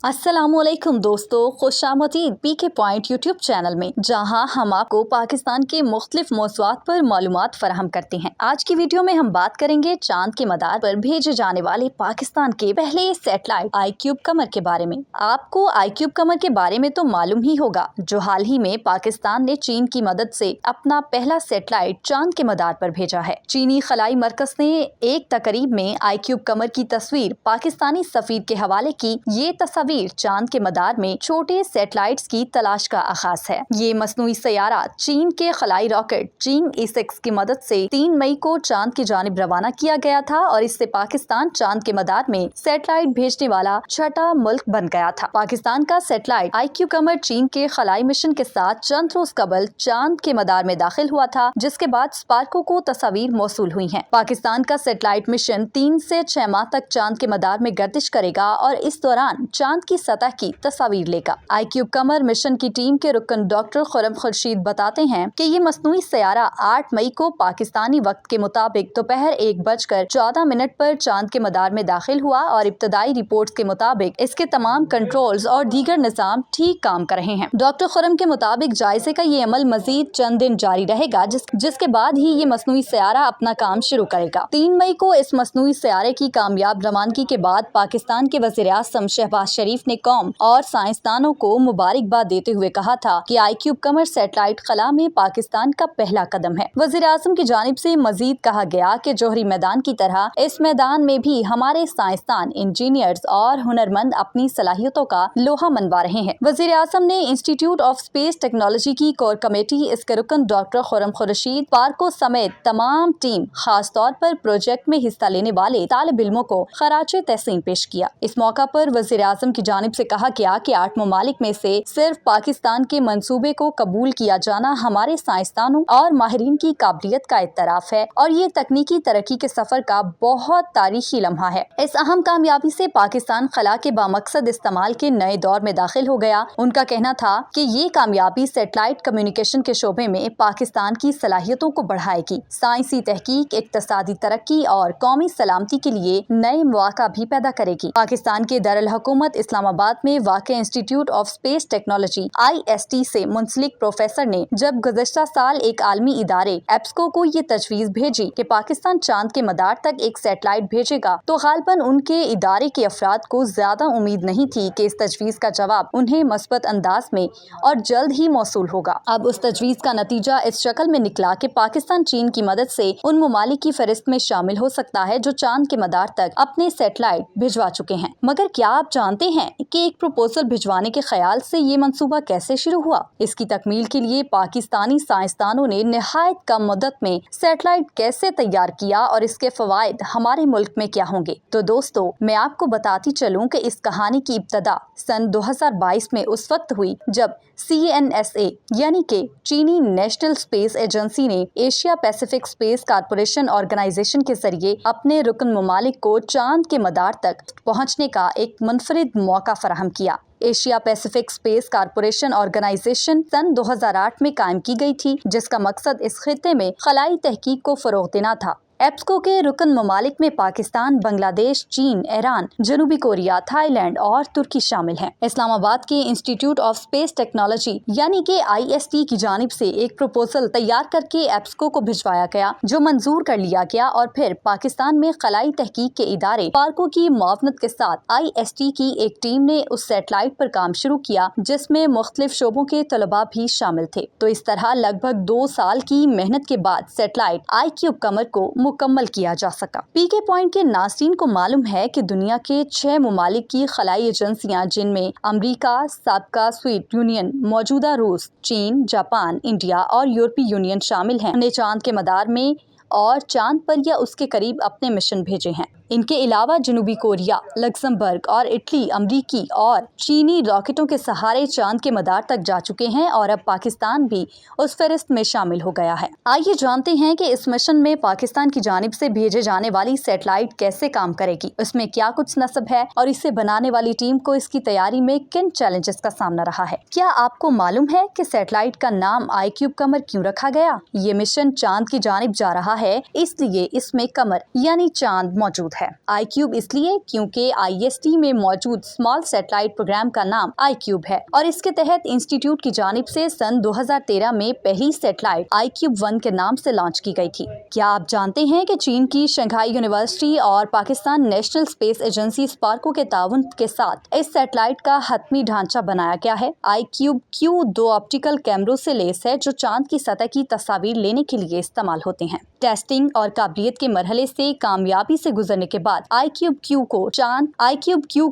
अस्सलामुअलैकुम दोस्तों, खुशामदीद पीके point YouTube channel में, जहां हम आपको पाकिस्तान के मुख्तलिफ मौज़ूआत पर मालूमात फराहम करते हैं। आज की वीडियो में हम बात करेंगे चांद के मदार पर भेजे जाने वाले पाकिस्तान के पहले सैटेलाइट आईक्यूब कमर के बारे में। आपको आईक्यूब कमर के बारे में तो मालूम ही होगा, जो हाल ही में पाकिस्तान ने चीन की मदद से अपना पहला सैटेलाइट चांद के मदार पर भेजा है। चीनी खलाई मरकज ने एक तकरीब में आईक्यूब कमर की तस्वीर पाकिस्तानी सफीर के हवाले की। ये तस्वीर चांद के मदार में छोटे सैटेलाइट्स की तलाश का आगाज है। ये मसनूई सैयारा चीन के खलाई रॉकेट जिंग E6 की मदद से 3 मई को चांद की जानिब रवाना किया गया था और इससे पाकिस्तान चांद के मदार में सैटेलाइट भेजने वाला छठा मुल्क बन गया था। पाकिस्तान का सैटेलाइट आईक्यूब कमर चीन के खलाई मिशन के साथ चंद रोज कबल चांद के मदार में दाखिल हुआ था, जिसके बाद स्पार्को को तस्वीर मौसूल हुई है। पाकिस्तान का सैटेलाइट मिशन 3 से 6 माह तक चांद के मदार में गर्दिश करेगा और इस दौरान चांद की सतह की तस्वीर लेगा। आईक्यूब कमर मिशन की टीम के रुकन डॉक्टर खुर्रम खुर्शीद बताते हैं कि ये मसनूई सैयारा 8 मई को पाकिस्तानी वक्त के मुताबिक दोपहर 1:14 पर चांद के मदार में दाखिल हुआ और इब्तदाई रिपोर्ट्स के मुताबिक इसके तमाम कंट्रोल्स और दीगर निज़ाम ठीक काम कर रहे हैं। डॉक्टर खुर्रम के मुताबिक जायजे का ये अमल मजीद चंद दिन जारी रहेगा, जिसके बाद ही ये मसनूई सैयारा अपना काम शुरू करेगा। 3 मई को इस मसनूई सैयारे की कामयाब रवानगी के बाद पाकिस्तान के वज़ीर-ए-आज़म शहबाज शरीफ ने कौम और साइंसदानों को मुबारकबाद देते हुए कहा था कि आईक्यूब कमर सैटेलाइट खला में पाकिस्तान का पहला कदम है। वज़ीर-ए-आज़म की जानिब से मजीद कहा गया कि जोहरी मैदान की तरह इस मैदान में भी हमारे साइंसदान, इंजीनियर्स और हुनरमंद अपनी सलाहियतों का लोहा मनवा रहे हैं। वज़ीर-ए-आज़म ने इंस्टीट्यूट ऑफ स्पेस टेक्नोलॉजी की कोर कमेटी, इसके रुकन डॉक्टर खुर्रम खुर्शीद, पार्को समेत तमाम टीम, खास तौर पर प्रोजेक्ट में हिस्सा लेने वाले तालिब इल्मों को खराजे तहसीन पेश किया। इस मौका पर वज़ीर-ए-आज़म की जानिब से कहा गया कि 8 ममालिक में से सिर्फ पाकिस्तान के मंसूबे को कबूल किया जाना हमारे साइंसदानों और माहिरीन की काबिलियत का इत्तराफ है और ये तकनीकी तरक्की के सफर का बहुत तारीखी लम्हा है। इस अहम कामयाबी से पाकिस्तान खला के बामकसद इस्तेमाल के नए दौर में दाखिल हो गया। उनका कहना था कि ये कामयाबी सैटेलाइट कम्युनिकेशन के शोबे में पाकिस्तान की सलाहियतों को बढ़ाएगी, साइंसी तहकीक, इक्तसादी तरक्की और कौमी सलामती के लिए नए मौका भी पैदा करेगी। पाकिस्तान के दारुल हुकूमत इस्लामाबाद में वाक़े institute of space technology IST से मुंसलिक प्रोफेसर ने जब गुज़श्ता साल एक आलमी इदारे एप्सको को ये तजवीज़ भेजी कि पाकिस्तान चांद के मदार तक एक सैटेलाइट भेजेगा, तो गालिबन उनके इदारे के अफराद को ज्यादा उम्मीद नहीं थी कि इस तजवीज़ का जवाब उन्हें मस्बत अंदाज में और जल्द ही मौसूल होगा। अब उस तजवीज़ का नतीजा इस शक्ल में निकला कि पाकिस्तान चीन की मदद से उन ममालिक की फहरिस्त में शामिल हो सकता है जो चांद के मदार तक अपने सैटेलाइट भिजवा चुके हैं। मगर क्या आप जानते हैं कि एक प्रपोजल भिजवाने के ख्याल से ये मंसूबा कैसे शुरू हुआ? इसकी तकमील के लिए पाकिस्तानी साइंसदानों ने निहायत कम मुद्दत में सैटेलाइट कैसे तैयार किया और इसके फवायद हमारे मुल्क में क्या होंगे। तो दोस्तों, मैं आपको बताती चलूं कि इस कहानी की इब्तदा सन 2022 में उस वक्त हुई जब CNSA यानी कि चीनी नेशनल स्पेस एजेंसी ने Asia Pacific space corporation organisation के जरिए अपने रुकन ममालिक को चांद के मदार तक पहुंचने का एक मुनफरिद मौका फराहम किया। Asia Pacific space corporation organization सन 2008 में कायम की गई थी, जिसका मकसद इस खित्ते में खलाई तहकीक को फरोग देना था। एप्सको के रुकन ममालिक में पाकिस्तान, बांग्लादेश, चीन, ईरान, जनूबी कोरिया, थाईलैंड और तुर्की शामिल हैं। इस्लामाबाद के इंस्टीट्यूट ऑफ स्पेस टेक्नोलॉजी यानी कि IST की जानिब से एक प्रपोजल तैयार करके एप्सको को भिजवाया गया, जो मंजूर कर लिया गया और फिर पाकिस्तान में खलाई तहकीक के इदारे पार्को की मुआवनत के साथ IST की एक टीम ने उस सैटेलाइट पर काम शुरू किया, जिसमें मुख्तलिफ शोबों के तलबा भी शामिल थे। तो इस तरह लगभग 2 साल की मेहनत के बाद सैटेलाइट आईक्यूब कमर को मुकम्मल किया जा सका। पीके पॉइंट के नाज़रीन को मालूम है कि दुनिया के 6 ममालिक की खलाई एजेंसियां, जिनमें अमरीका, साबका सोवियत यूनियन, मौजूदा रूस, चीन, जापान, इंडिया और यूरोपीय यूनियन शामिल हैं, ने चांद के मदार में और चांद पर या उसके करीब अपने मिशन भेजे हैं। इनके अलावा जनूबी कोरिया, लग्जमबर्ग और इटली अमरीकी और चीनी रॉकेटों के सहारे चांद के मदार तक जा चुके हैं और अब पाकिस्तान भी उस फहरिस्त में शामिल हो गया है। आइए जानते हैं कि इस मिशन में पाकिस्तान की जानिब से भेजे जाने वाली सैटेलाइट कैसे काम करेगी, उसमें क्या कुछ नस्ब है और इसे बनाने वाली टीम को इसकी तैयारी में किन चैलेंजेस का सामना रहा है। क्या आपको मालूम है कि सैटेलाइट का नाम आईक्यूब कमर क्यों रखा गया? ये मिशन चांद की जानिब जा रहा है, इसलिए इसमें कमर यानी चांद मौजूद है। है। iCube इसलिए क्योंकि IST में मौजूद स्मॉल सैटेलाइट प्रोग्राम का नाम iCube है और इसके तहत इंस्टीट्यूट की जानिब से सन 2013 में पहली सैटेलाइट iCube-1 के नाम से लॉन्च की गई थी। क्या आप जानते हैं कि चीन की शंघाई यूनिवर्सिटी और Pakistan national space agency Sparco के ताउन के साथ इस सैटेलाइट का हतमी ढांचा बनाया गया है। iCube-Q 2 ऑप्टिकल कैमरों से लैस है जो चांद की सतह की तस्वीर लेने के लिए इस्तेमाल होते हैं। टेस्टिंग और काबिलियत के मरहले से कामयाबी से गुजरने के बाद iCube-Q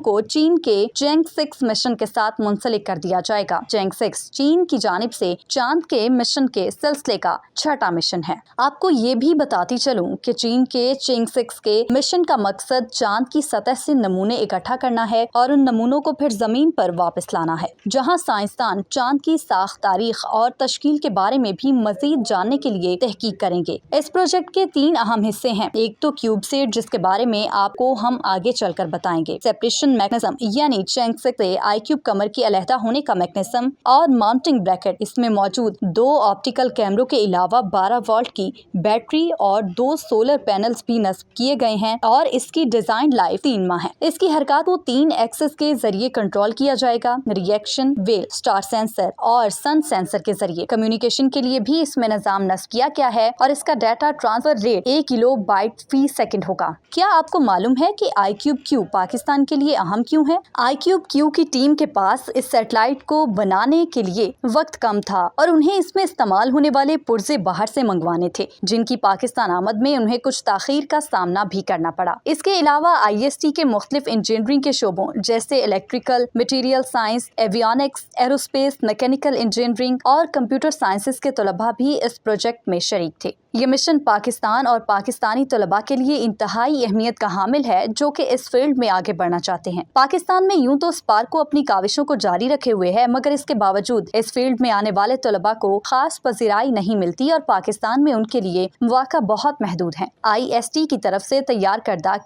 को चीन के चैंग 6 मिशन के साथ मुंसलिक कर दिया जाएगा। चैंग 6 चीन की जानिब से चांद के मिशन के सिलसिले का छठा मिशन है। आपको ये भी बताती चलूं कि चीन के चैंग 6 के मिशन का मकसद चांद की सतह से नमूने इकट्ठा करना है और उन नमूनों को फिर जमीन पर वापस लाना है, जहां साइंसदान चांद की साख, तारीख और तश्कील के बारे में भी मजीद जानने के लिए तहकीक करेंगे। इस प्रोजेक्ट के 3 अहम हिस्से हैं। एक तो क्यूबसेट, जिसके बारे में आपको हम आगे चलकर बताएंगे, सेपरेशन मैकेनिज्म यानी चैंग 6 से iCube कमर की अलहदा होने का मैकेनिज्म, और माउंटिंग ब्रैकेट। इसमें मौजूद 2 ऑप्टिकल कैमरों के अलावा 12 वोल्ट की बैटरी और 2 सोलर पैनल्स भी नस्ब किए गए हैं और इसकी डिजाइन लाइफ 3 माह है। इसकी हरकत को 3 एक्सेस के जरिए कंट्रोल किया जाएगा, रिएक्शन वेल, स्टार सेंसर और सन सेंसर के जरिए। कम्युनिकेशन के लिए भी इसमें निजाम नस्ब किया गया है और इसका डाटा ट्रांसफर रेट 1 किलोबाइट फी सेकंड होगा। क्या आपको मालूम है कि iCube-Q पाकिस्तान के लिए अहम क्यों है? iCube-Q की टीम के पास इस सैटेलाइट को बनाने के लिए वक्त कम था और उन्हें इसमें इस्तेमाल होने वाले पुर्जे बाहर से मंगवाने थे, जिनकी पाकिस्तान आमद में उन्हें कुछ ताखीर का सामना भी करना पड़ा। इसके अलावा IST के मुख्तलिफ इंजीनियरिंग के शोबों जैसे electrical, material science, avionics, aerospace, mechanical engineering और कंप्यूटर साइंसेज के तलबा भी इस प्रोजेक्ट में शरीक थे। ये मिशन पाकिस्तान और पाकिस्तानी तलबा के लिए इंतहाई अहमियत का हामिल है जो कि इस फील्ड में आगे बढ़ना चाहते हैं। पाकिस्तान में यूं तो स्पार्को अपनी काविशों को जारी रखे हुए है, मगर इसके बावजूद इस फील्ड में आने वाले तलबा को खास पजीराई नहीं मिलती और पाकिस्तान में उनके लिए मौका बहुत महदूद है। IST की तरफ से तैयार करदा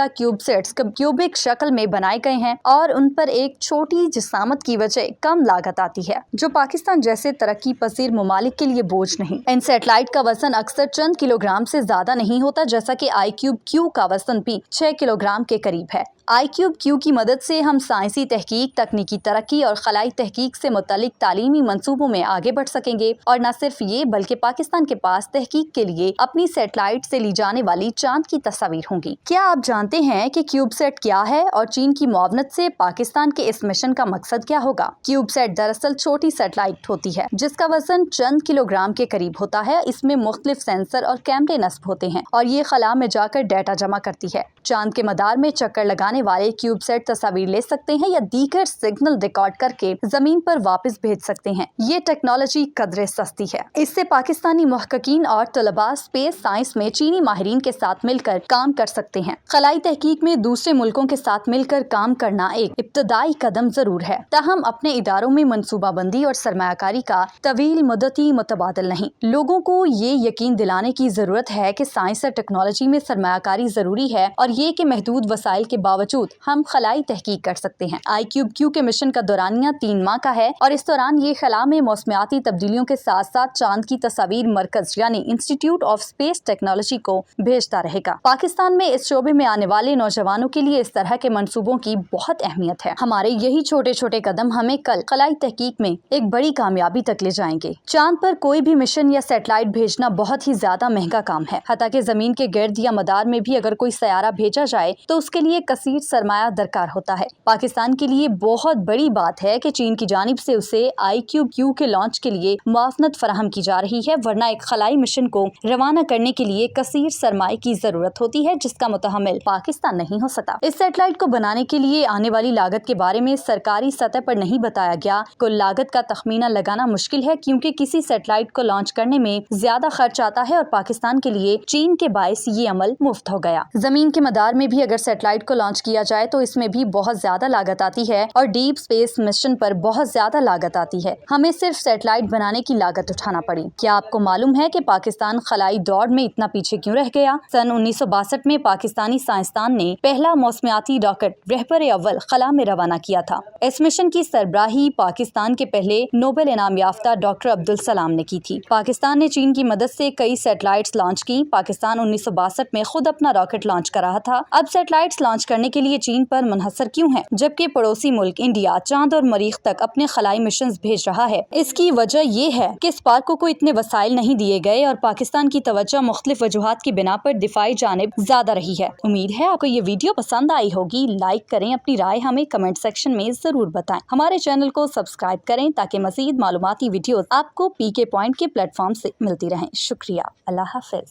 क्यूबसेट्स क्यूबिक शक्ल में बनाए गए हैं और उन पर एक छोटी जिसामत की वजह कम लागत आती है, जो पाकिस्तान जैसे तरक्की पसीर ममालिक के लिए बोझ नहीं। इन सैटेलाइट का वजन अक्सर चंद किलोग्राम से ज्यादा नहीं होता, जैसा कि iCube-Q का वजन भी 6 किलोग्राम के करीब है। iCube-Q की मदद से हम साइंसी तहकीक, तकनीकी तरक्की और खलाई तहकीक से मुतालिक तालीमी मंसूबों में आगे बढ़ सकेंगे। और न सिर्फ ये, बल्कि पाकिस्तान के पास तहकीक के लिए अपनी सैटेलाइट से ली जाने वाली चांद की तस्वीर होंगी। क्या आप जानते हैं कि क्यूबसेट क्या है और चीन की मुआवनत से पाकिस्तान के इस मिशन का मकसद क्या होगा? क्यूबसेट दरअसल छोटी सैटेलाइट होती है जिसका वजन चंद किलोग्राम के करीब होता है। इसमें मुख्तलिफ सेंसर और कैमरे नस्ब होते हैं और ये खला में जाकर डाटा जमा करती है। चांद के मदार में चक्कर लगाने वाले क्यूबसेट तस्वीर ले सकते हैं या दीगर सिग्नल रिकॉर्ड करके जमीन पर वापस भेज सकते हैं। ये टेक्नोलॉजी कदरे सस्ती है। इससे पाकिस्तानी मुहक्किकीन और तलबा स्पेस साइंस में चीनी माहिरीन के साथ मिलकर काम कर सकते हैं। खलाई तहकीक में दूसरे मुल्कों के साथ मिलकर काम करना एक इब्तदाई कदम जरूर है, ताहम अपने इदारों में मनसूबाबंदी और सरमायाकारी का तवील मुद्दती मुतबादल नहीं। लोगों को ये यकीन दिलाने की जरूरत है कि साइंस और टेक्नोलॉजी में सरमायाकारी जरूरी है और ये कि महदूद वसाइल के बावजूद हम खलाई तहकीक कर सकते हैं। iCube-Q के मिशन का दौरानिया 3 माह का है और इस दौरान ये खला में मौसमियाती तब्दीलियों के साथ साथ चांद की तस्वीर मरकज यानी इंस्टीट्यूट ऑफ स्पेस टेक्नोलॉजी को भेजता रहेगा। पाकिस्तान में इस शोबे में आने वाले नौजवानों के लिए इस तरह के मंसूबों की बहुत अहमियत है। हमारे यही छोटे छोटे कदम हमें कल खलाई तहकीक में एक बड़ी कामयाबी तक ले जाएंगे। चांद पर कोई भी मिशन या सैटेलाइट भेजना बहुत ही ज्यादा महंगा काम है। हालांकि जमीन के गिर्द या मदार में भी अगर कोई सयारा भेजा जाए तो उसके लिए कसीर सरमाया दरकार होता है। पाकिस्तान के लिए बहुत बड़ी बात है कि चीन की जानिब से उसे iCube-Q के लॉन्च के लिए मुआवनत फराहम की जा रही है, वरना एक खलाई मिशन को रवाना करने के लिए कसीर सरमाए की जरूरत होती है जिसका मुतहम्मिल पाकिस्तान नहीं हो सकता। इस सैटेलाइट को बनाने के लिए आने वाली लागत के बारे में सरकारी सतह पर नहीं बताया गया। कुल लागत का तखमीना लगाना मुश्किल है क्योंकि किसी सैटेलाइट को लॉन्च करने में ज्यादा खर्च आता है और पाकिस्तान के लिए चीन के बायस ये अमल मुफ्त हो गया। जमीन के मदार में भी अगर सैटेलाइट को लॉन्च किया जाए तो इसमें भी बहुत ज्यादा लागत आती है और डीप स्पेस मिशन पर बहुत ज्यादा लागत आती है। हमें सिर्फ सैटेलाइट बनाने की लागत उठाना पड़ी। क्या आपको मालूम है कि पाकिस्तान खलाई दौड़ में इतना पीछे क्यों रह गया? सन 1962 में पाकिस्तानी साइंसदान ने पहला मौसमियाती रॉकेट रहबर अव्वल खला में रवाना किया था। इस मिशन की सरबराही पाकिस्तान के पहले नोबेल इनाम याफ्ता डॉक्टर अब्दुल सलाम ने की थी। पाकिस्तान ने चीन की मदद से कई सैटेलाइट्स लॉन्च की। पाकिस्तान 1962 में खुद अपना रॉकेट लॉन्च कर रहा था। अब सैटेलाइट्स लॉन्च करने के लिए चीन पर मुनहसर क्यों है, जबकि पड़ोसी मुल्क इंडिया चांद और मरीख तक अपने खलाई मिशन भेज रहा है? इसकी वजह ये है कि स्पार्को को इतने वसाइल नहीं दिए गए और पाकिस्तान की तवज्जो मुख्तलिफ वजूहात की बिना पर दिफाई जानिब ज्यादा रही है। उम्मीद है आपको ये वीडियो पसंद आई होगी। लाइक करें, अपनी राय हमें कमेंट सेक्शन में जरूर बताएं। हमारे चैनल को सब्सक्राइब करें ताकि मजीद मालूमाती वीडियोस आपको पीके पॉइंट के प्लेटफॉर्म से मिलती रहें। शुक्रिया। अल्लाह हाफिज।